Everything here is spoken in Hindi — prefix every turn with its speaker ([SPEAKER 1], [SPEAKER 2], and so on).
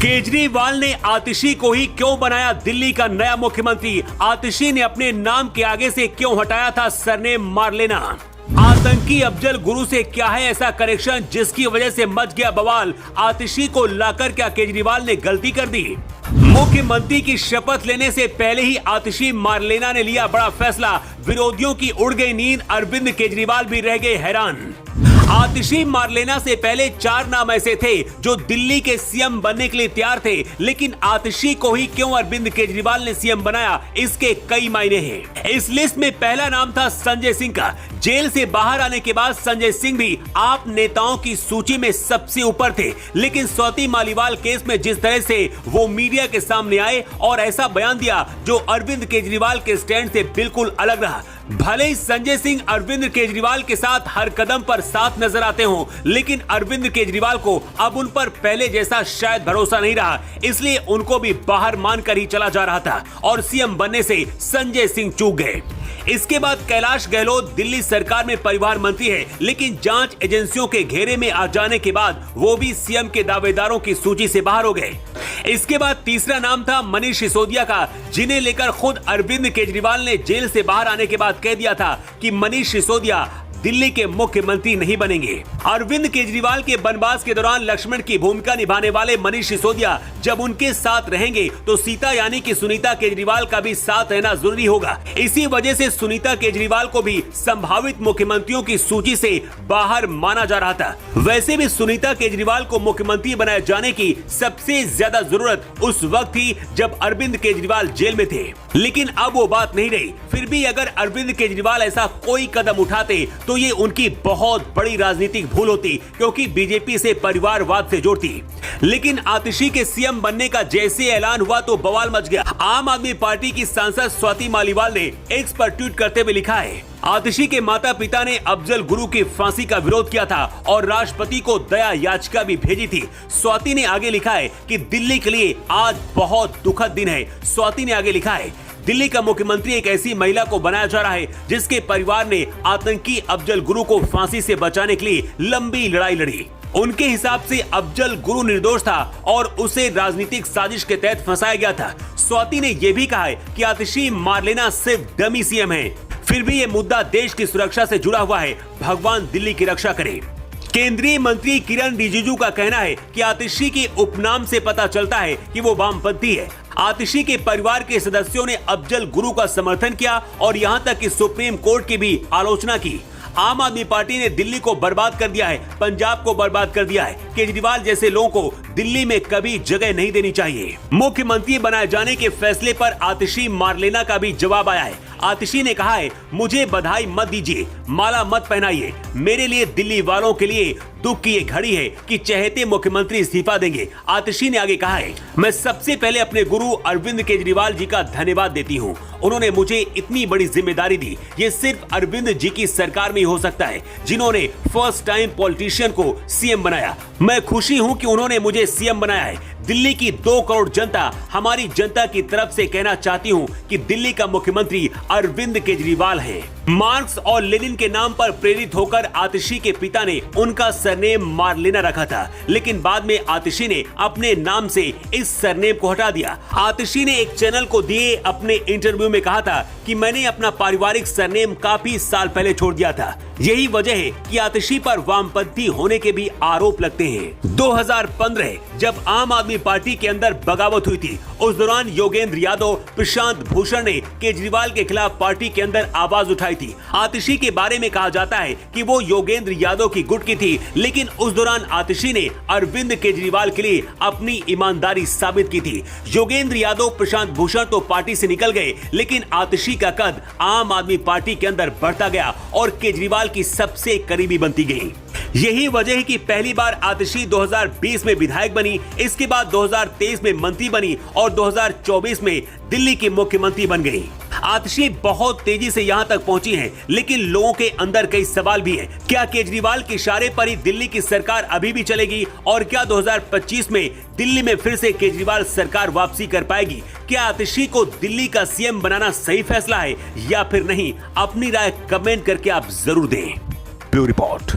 [SPEAKER 1] केजरीवाल ने आतिशी को ही क्यों बनाया दिल्ली का नया मुख्यमंत्री? आतिशी ने अपने नाम के आगे से क्यों हटाया था सरनेम मारलेना? आतंकी अफजल गुरु से क्या है ऐसा कनेक्शन जिसकी वजह से मच गया बवाल? आतिशी को लाकर क्या केजरीवाल ने गलती कर दी? मुख्यमंत्री की शपथ लेने से पहले ही आतिशी मारलेना ने लिया बड़ा फैसला। विरोधियों की उड़ गई नींद, अरविंद केजरीवाल भी रह गए हैरान। आतिशी मारलेना से पहले 4 नाम ऐसे थे जो दिल्ली के सीएम बनने के लिए तैयार थे, लेकिन आतिशी को ही क्यों अरविंद केजरीवाल ने सीएम बनाया, इसके कई मायने हैं। इस लिस्ट में पहला नाम था संजय सिंह का। जेल से बाहर आने के बाद संजय सिंह भी आप नेताओं की सूची में सबसे ऊपर थे, लेकिन स्वाति मालीवाल केस में जिस तरह से वो मीडिया के सामने आए और ऐसा बयान दिया जो अरविंद केजरीवाल के स्टैंड से बिल्कुल अलग रहा। भले ही संजय सिंह अरविंद केजरीवाल के साथ हर कदम पर साथ नजर आते हों, लेकिन अरविंद केजरीवाल को अब उन पर पहले जैसा शायद भरोसा नहीं रहा, इसलिए उनको भी बाहर मानकर ही चला जा रहा था और सीएम बनने से संजय सिंह चूक गए। इसके बाद कैलाश गहलोत दिल्ली सरकार में परिवहन मंत्री है, लेकिन जांच एजेंसियों के घेरे में आ जाने के बाद वो भी सीएम के दावेदारों की सूची से बाहर हो गए। इसके बाद तीसरा नाम था मनीष सिसोदिया का, जिन्हें लेकर खुद अरविंद केजरीवाल ने जेल से बाहर आने के बाद कह दिया था कि मनीष सिसोदिया दिल्ली के मुख्यमंत्री नहीं बनेंगे। अरविंद केजरीवाल के बनवास के दौरान लक्ष्मण की भूमिका निभाने वाले मनीष सिसोदिया जब उनके साथ रहेंगे तो सीता यानी कि सुनीता केजरीवाल का भी साथ रहना जरूरी होगा। इसी वजह से सुनीता केजरीवाल को भी संभावित मुख्यमंत्रियों की सूची से बाहर माना जा रहा था। वैसे भी सुनीता केजरीवाल को मुख्यमंत्री बनाए जाने की सबसे ज्यादा जरूरत उस वक्त थी जब अरविंद केजरीवाल जेल में थे, लेकिन अब वो बात नहीं रही। फिर भी अगर अरविंद केजरीवाल ऐसा कोई कदम उठाते तो ये उनकी बहुत बड़ी राजनीतिक भूल होती, क्योंकि बीजेपी से परिवारवाद से जोड़ती। लेकिन आतिशी के सीएम बनने का जैसे ऐलान हुआ तो बवाल मच गया। आम आदमी पार्टी की सांसद स्वाति मालीवाल ने एक्स पर ट्वीट करते हुए लिखा है, आतिशी के माता पिता ने अफजल गुरु की फांसी का विरोध किया था और राष्ट्रपति को दया याचिका भी भेजी थी। स्वाति ने आगे लिखा है कि दिल्ली के लिए आज बहुत दुखद दिन है। स्वाति ने आगे लिखा है, दिल्ली का मुख्यमंत्री एक ऐसी महिला को बनाया जा रहा है जिसके परिवार ने आतंकी अफजल गुरु को फांसी से बचाने के लिए लंबी लड़ाई लड़ी। उनके हिसाब से अफजल गुरु निर्दोष था और उसे राजनीतिक साजिश के तहत फंसाया गया था। स्वाति ने यह भी कहा है कि आतिशी मारलेना सिर्फ डमी सीएम है, फिर भी ये मुद्दा देश की सुरक्षा से जुड़ा हुआ है। भगवान दिल्ली की रक्षा करे। केंद्रीय मंत्री किरण रिजिजू का कहना है कि आतिशी के उपनाम से पता चलता है कि वो वामपंथी है। आतिशी के परिवार के सदस्यों ने अफजल गुरु का समर्थन किया और यहां तक कि सुप्रीम कोर्ट की भी आलोचना की। आम आदमी पार्टी ने दिल्ली को बर्बाद कर दिया है, पंजाब को बर्बाद कर दिया है। केजरीवाल जैसे लोगों को दिल्ली में कभी जगह नहीं देनी चाहिए। मुख्यमंत्री बनाए जाने के फैसले पर आतिशी मारलेना का भी जवाब आया है। आतिशी ने कहा है, मुझे बधाई मत दीजिए, माला मत पहनाइए। मेरे लिए दिल्ली वालों के लिए दुख की ये घड़ी है कि चहेते मुख्यमंत्री इस्तीफा देंगे। आतिशी ने आगे कहा है, मैं सबसे पहले अपने गुरु अरविंद केजरीवाल जी का धन्यवाद देती हूँ। उन्होंने मुझे इतनी बड़ी जिम्मेदारी दी। ये सिर्फ अरविंद जी की सरकार में ही हो सकता है जिन्होंने फर्स्ट टाइम पॉलिटिशियन को सीएम बनाया। मैं खुशी हूँ कि उन्होंने मुझे सीएम बनाया है। दिल्ली की 2 करोड़ जनता हमारी जनता की तरफ से कहना चाहती हूँ कि दिल्ली का मुख्यमंत्री अरविंद केजरीवाल है। मार्क्स और लेनिन के नाम पर प्रेरित होकर आतिशी के पिता ने उनका सरनेम मारलेना रखा था, लेकिन बाद में आतिशी ने अपने नाम से इस सरनेम को हटा दिया। आतिशी ने एक चैनल को दिए अपने इंटरव्यू में कहा था कि मैंने अपना पारिवारिक सरनेम काफी साल पहले छोड़ दिया था। यही वजह है कि आतिशी पर वामपंथी होने के भी आरोप लगते हैं। 2015 जब आम आदमी पार्टी के अंदर बगावत हुई थी, उस दौरान योगेंद्र यादव, प्रशांत भूषण ने केजरीवाल के खिलाफ पार्टी के अंदर आवाज उठाई थी। आतिशी के बारे में कहा जाता है कि वो योगेंद्र यादव की गुट की थी, लेकिन उस दौरान आतिशी ने अरविंद केजरीवाल के लिए अपनी ईमानदारी साबित की थी। योगेंद्र यादव, प्रशांत भूषण तो पार्टी से निकल गए, लेकिन आतिशी का कद आम आदमी पार्टी के अंदर बढ़ता गया और केजरीवाल की सबसे करीबी बनती गई। यही वजह है कि पहली बार आतिशी 2020 में विधायक बनी, इसके बाद 2023 में मंत्री बनी और 2024 में दिल्ली की मुख्यमंत्री बन गई। आतिशी बहुत तेजी से यहां तक पहुंची हैं, लेकिन लोगों के अंदर कई सवाल भी हैं। क्या केजरीवाल के इशारे पर ही दिल्ली की सरकार अभी भी चलेगी? और क्या 2025 में दिल्ली में फिर से केजरीवाल सरकार वापसी कर पाएगी? क्या आतिशी को दिल्ली का सीएम बनाना सही फैसला है या फिर नहीं? अपनी राय कमेंट करके आप जरूर दें। Bureau report.